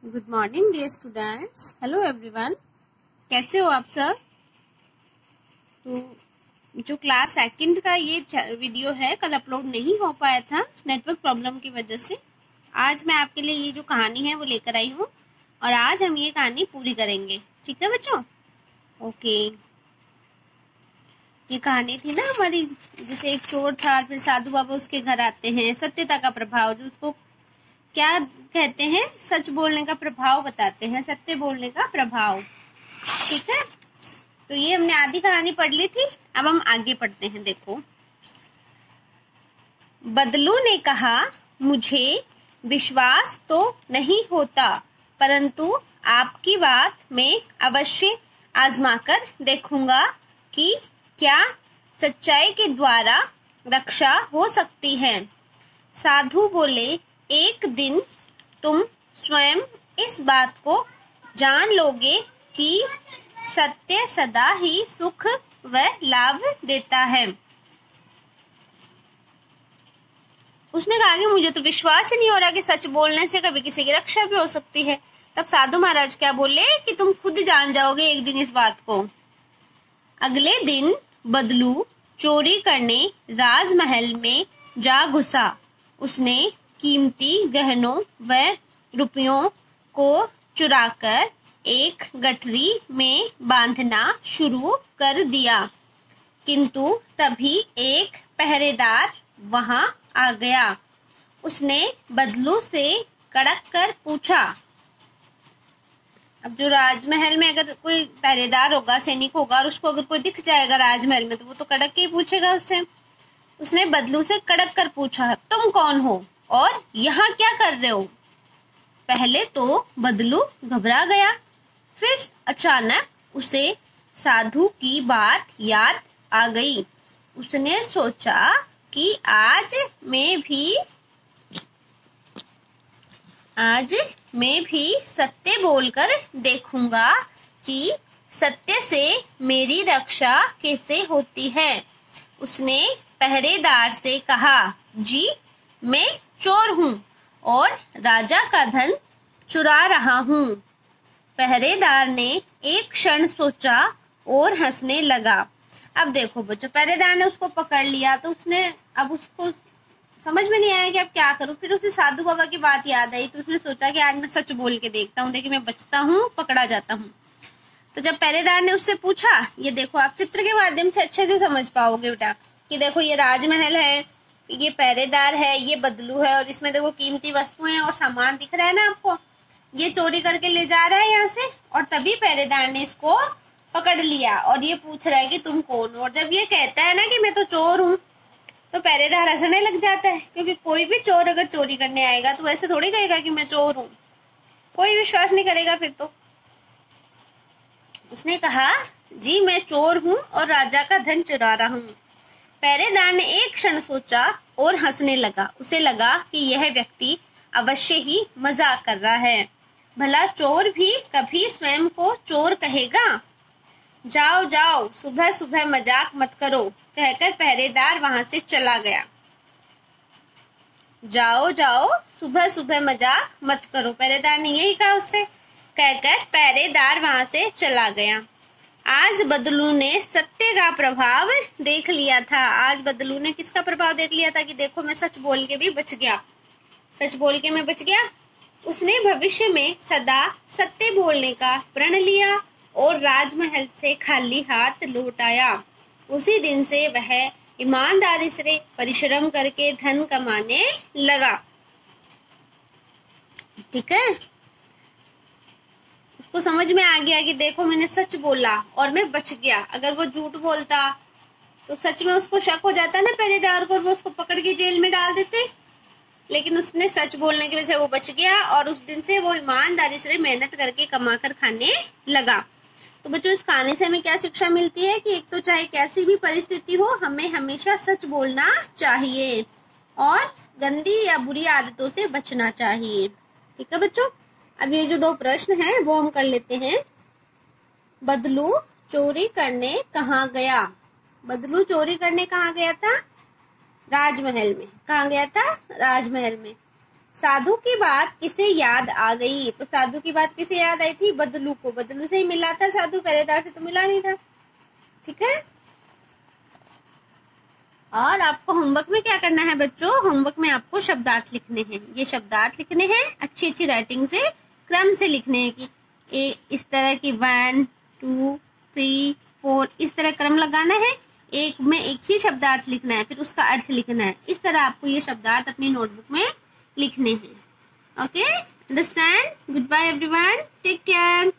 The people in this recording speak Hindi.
Good morning dear students. Hello everyone, कैसे हो आप सब। तो जो क्लास सेकंड का ये वीडियो है कल अपलोड नहीं हो पाया था नेटवर्क प्रॉब्लम की वजह से। आज मैं आपके लिए ये जो कहानी है वो लेकर आई हूँ और आज हम ये कहानी पूरी करेंगे। ठीक है बच्चों, ओके। ये कहानी थी ना हमारी, जैसे एक चोर था फिर साधु बाबा उसके घर आते हैं। सत्यता का प्रभाव, जो उसको क्या कहते हैं, सच बोलने का प्रभाव बताते हैं, सत्य बोलने का प्रभाव। ठीक है, तो ये हमने आधी कहानी पढ़ ली थी, अब हम आगे पढ़ते हैं। देखो, बदलू ने कहा, मुझे विश्वास तो नहीं होता, परंतु आपकी बात मैं अवश्य आजमाकर देखूंगा कि क्या सच्चाई के द्वारा रक्षा हो सकती है। साधु बोले, एक दिन तुम स्वयं इस बात को जान लोगे कि सत्य सदा ही सुख व लाभ देता है। उसने कहा कि मुझे तो विश्वास ही नहीं हो रहा कि सच बोलने से कभी किसी की रक्षा भी हो सकती है। तब साधु महाराज क्या बोले कि तुम खुद जान जाओगे एक दिन इस बात को। अगले दिन बदलू चोरी करने राजमहल में जा घुसा। उसने कीमती गहनों व रुपयों को चुराकर एक गठरी में बांधना शुरू कर दिया, किंतु तभी एक पहरेदार वहां आ गया। उसने बदलू से कड़क कर पूछा। अब जो राजमहल में अगर कोई पहरेदार होगा, सैनिक होगा, और उसको अगर कोई दिख जाएगा राजमहल में तो वो तो कड़क के ही पूछेगा उससे। उसने बदलू से कड़क कर पूछा, तुम कौन हो और यहाँ क्या कर रहे हो। पहले तो बदलू घबरा गया, फिर अचानक उसे साधु की बात याद आ गई। उसने सोचा कि आज मैं भी सत्य बोलकर देखूंगा कि सत्य से मेरी रक्षा कैसे होती है। उसने पहरेदार से कहा, जी मैं चोर हूँ और राजा का धन चुरा रहा हूँ। पहरेदार ने एक क्षण सोचा और हंसने लगा। अब देखो बच्चों, पहरेदार ने उसको पकड़ लिया तो उसको समझ में नहीं आया कि अब क्या करूं। फिर उसे साधु बाबा की बात याद आई तो उसने सोचा कि आज मैं सच बोल के देखता हूँ, देखिए मैं बचता हूँ, पकड़ा जाता हूँ। तो जब पहरेदार ने उससे पूछा, ये देखो आप चित्र के माध्यम से अच्छे से समझ पाओगे बेटा कि देखो ये राजमहल है, ये पहरेदार है, ये बदलू है, और इसमें देखो कीमती वस्तुएं और सामान दिख रहा है ना आपको। ये चोरी करके ले जा रहा है यहाँ से, और तभी पहरेदार ने इसको पकड़ लिया और ये पूछ रहा है कि तुम कौन हो। और जब ये कहता है ना कि मैं तो चोर हूँ, तो पहरेदार हंसने लग जाता है, क्योंकि कोई भी चोर अगर चोरी करने आएगा तो ऐसे थोड़ी कहेगा कि मैं चोर हूँ, कोई विश्वास नहीं करेगा फिर तो। उसने कहा, जी मैं चोर हूँ और राजा का धन चुरा रहा हूँ। पहरेदार ने एक क्षण सोचा और हंसने लगा। उसे लगा कि यह व्यक्ति अवश्य ही मजाक कर रहा है। भला चोर भी कभी स्वयं को चोर कहेगा। जाओ जाओ, सुबह सुबह मजाक मत करो, कहकर पहरेदार वहां से चला गया। जाओ जाओ, सुबह सुबह मजाक मत करो, पहरेदार ने यही कहा उससे, कहकर पहरेदार वहां से चला गया। आज बदलू ने सत्य का प्रभाव देख लिया था। आज बदलू ने किसका प्रभाव देख लिया था कि देखो मैं सच बोल के भी बच गया, सच बोल के मैं बच गया। उसने भविष्य में सदा सत्य बोलने का प्रण लिया और राजमहल से खाली हाथ लौट आया। उसी दिन से वह ईमानदारी से परिश्रम करके धन कमाने लगा। ठीक है, उसको समझ में आ गया कि देखो मैंने सच बोला और मैं बच गया। अगर वो झूठ बोलता तो सच में उसको शक हो जाता ना पहरेदार को, और वो उसको पकड़ के जेल में डाल देते। लेकिन उसने सच बोलने की वजह से वो बच गया और उस दिन से वो ईमानदारी से मेहनत करके कमा कर खाने लगा। तो बच्चों, इस कहानी से हमें क्या शिक्षा मिलती है कि एक तो चाहे कैसी भी परिस्थिति हो, हमें हमेशा सच बोलना चाहिए और गंदी या बुरी आदतों से बचना चाहिए। ठीक है बच्चों, अब ये जो दो प्रश्न हैं वो हम कर लेते हैं। बदलू चोरी करने कहाँ गया। बदलू चोरी करने कहाँ गया था। राजमहल में। कहाँ गया था। राजमहल में। साधु की बात किसे याद आ गई? तो साधु की बात किसे याद आई थी? बदलू को। बदलू से ही मिला था साधु, पहरेदार से तो मिला नहीं था। ठीक है। और आपको होमवर्क में क्या करना है बच्चों? होमवर्क में आपको शब्दार्थ लिखने हैं। ये शब्दार्थ लिखने हैं, अच्छी अच्छी राइटिंग से, क्रम से लिखने हैं कि इस तरह की 1 2 3 4 इस तरह क्रम लगाना है। एक में एक ही शब्दार्थ लिखना है, फिर उसका अर्थ लिखना है। इस तरह आपको ये शब्दार्थ अपनी नोटबुक में लिखने हैं। Okay, understand? Good bye everyone, take care.